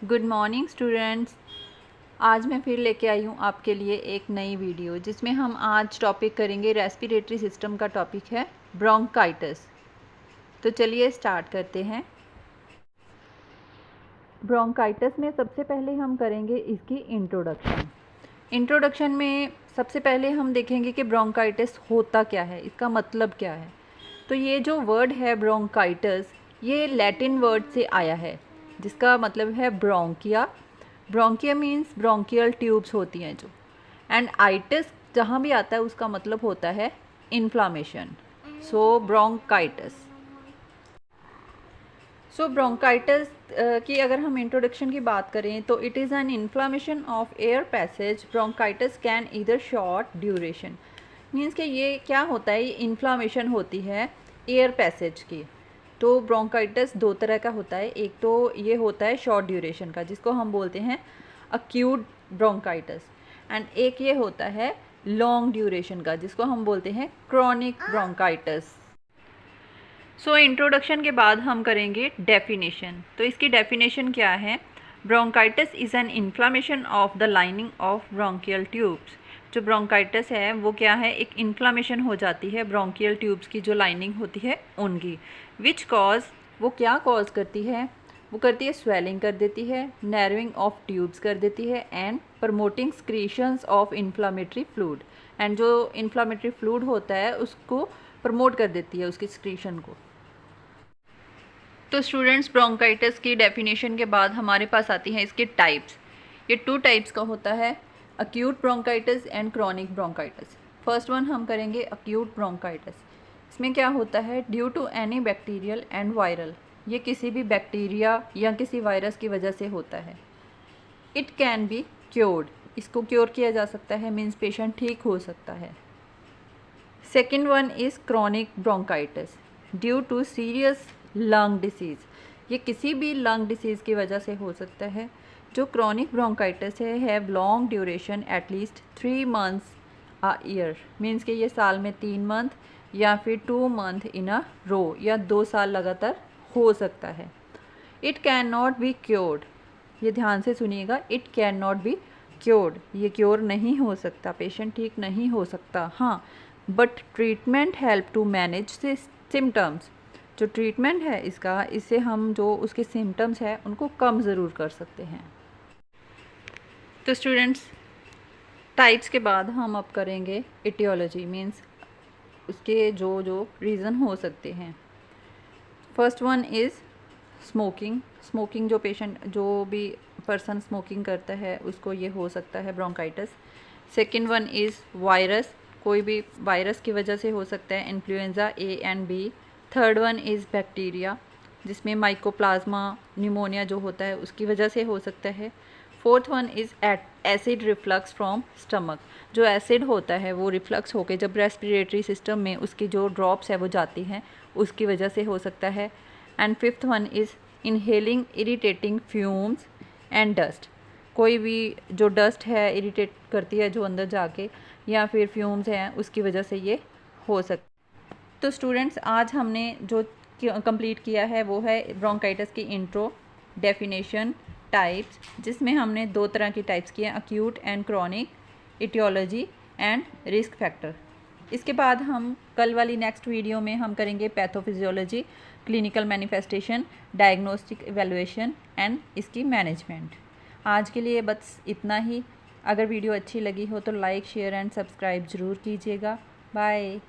Good morning students. आज मैं फिर लेके आई हूँ आपके लिए एक नई वीडियो जिसमें हम आज टॉपिक करेंगे रेस्पिरेटरी सिस्टम का टॉपिक है ब्रोंकाइटिस। तो चलिए स्टार्ट करते हैं। ब्रोंकाइटिस में सबसे पहले हम करेंगे इसकी इंट्रोडक्शन में सबसे पहले हम देखेंगे कि ब्रोंकाइटिस होता क्या है, इसका मतलब क्या है। तो ये जो वर्ड है ब्रोंकाइटिस, ये लैटिन वर्ड से आया है जिसका मतलब है bronchia. Bronchia means bronchial tubes होती हैं जो, एंड आइटिस जहाँ भी आता है उसका मतलब होता है इन्फ्लामेशन। सो ब्रोंकाइटिस। सो ब्रोंकाइटिस की अगर हम इंट्रोडक्शन की बात करें तो it is an inflammation of air passage. Bronchitis can either short duration, means कि ये क्या होता है, ये इन्फ्लामेशन होती है एयर पैसेज की। तो ब्रोंकाइटिस दो तरह का होता है, एक तो ये होता है शॉर्ट ड्यूरेशन का जिसको हम बोलते हैं अक्यूट ब्रोंकाइटिस, एंड एक ये होता है लॉन्ग ड्यूरेशन का जिसको हम बोलते हैं क्रॉनिक ब्रोंकाइटिस। सो इंट्रोडक्शन के बाद हम करेंगे डेफिनेशन। तो इसकी डेफिनेशन क्या है? Bronchitis is an inflammation of the lining of bronchial tubes. जो ब्रोंकाइटिस है वो क्या है, एक इन्फ्लामेशन हो जाती है ब्रोंकियल ट्यूब्स की जो लाइनिंग होती है उनकी। विच कॉज, वो क्या कॉज करती है? वो करती है स्वेलिंग कर देती है, नैरोइंग ऑफ ट्यूब्स कर देती है, and promoting स्क्रीशंस of inflammatory fluid. And जो इन्फ्लामेटरी फ्लूइड होता है उसको प्रमोट कर देती है, उसकी स्क्रीशन को। तो स्टूडेंट्स, ब्रोंकाइटिस की डेफिनेशन के बाद हमारे पास आती हैं इसके टाइप्स। ये 2 टाइप्स का होता है, acute bronchitis and chronic bronchitis. First one हम करेंगे अक्यूट ब्रोंकाइटिस। इसमें क्या होता है, due to any bacterial and viral, ये किसी भी बैक्टीरिया या किसी वायरस की वजह से होता है। इट कैन बी क्योर्ड, इसको क्योर किया जा सकता है, मीन्स पेशेंट ठीक हो सकता है। Second one is chronic bronchitis due to serious lung disease, ये किसी भी लंग डिसीज़ की वजह से हो सकता है। जो क्रॉनिक ब्रोंकाइटिस है have long duration at least 3 months a year, means कि ये साल में 3 मंथ या फिर 2 मंथ इन अ रो, या 2 साल लगातार हो सकता है। It cannot be cured, ये ध्यान से सुनिएगा, it cannot be cured, ये क्योर नहीं हो सकता, पेशेंट ठीक नहीं हो सकता। हाँ, but treatment help to manage symptoms, जो ट्रीटमेंट है इसका, इससे हम जो उसके सिम्टम्स हैं उनको कम ज़रूर कर सकते हैं। तो स्टूडेंट्स, टाइप्स के बाद हम अब करेंगे इटियोलॉजी, मीन्स उसके जो जो रीज़न हो सकते हैं। First one is smoking. Smoking, जो भी पर्सन स्मोकिंग करता है उसको ये हो सकता है bronchitis. Second one is virus, कोई भी वायरस की वजह से हो सकता है, influenza A and B. Third one is bacteria, जिसमें माइकोप्लाज्मा न्यूमोनिया जो होता है उसकी वजह से हो सकता है। Fourth one is acid reflux from stomach, जो एसिड होता है वो रिफ्लक्स होकर जब रेस्पिरेटरी सिस्टम में उसकी जो ड्रॉप्स है वो जाती हैं उसकी वजह से हो सकता है। And fifth one is inhaling irritating fumes and dust, कोई भी जो डस्ट है इरिटेट करती है जो अंदर जाके, या फिर फ्यूम्स हैं उसकी वजह से ये हो सकता है। तो स्टूडेंट्स, आज हमने जो कंप्लीट किया है वो है ब्रोंकाइटिस की इंट्रो, डेफिनेशन, टाइप्स, जिसमें हमने 2 तरह की टाइप्स किए हैं, acute and chronic, aetiology and risk factor. इसके बाद हम कल वाली नेक्स्ट वीडियो में हम करेंगे pathophysiology, clinical manifestation, diagnostic evaluation and इसकी मैनेजमेंट। आज के लिए बस इतना ही। अगर वीडियो अच्छी लगी हो तो लाइक, शेयर एंड सब्सक्राइब ज़रूर कीजिएगा। बाय।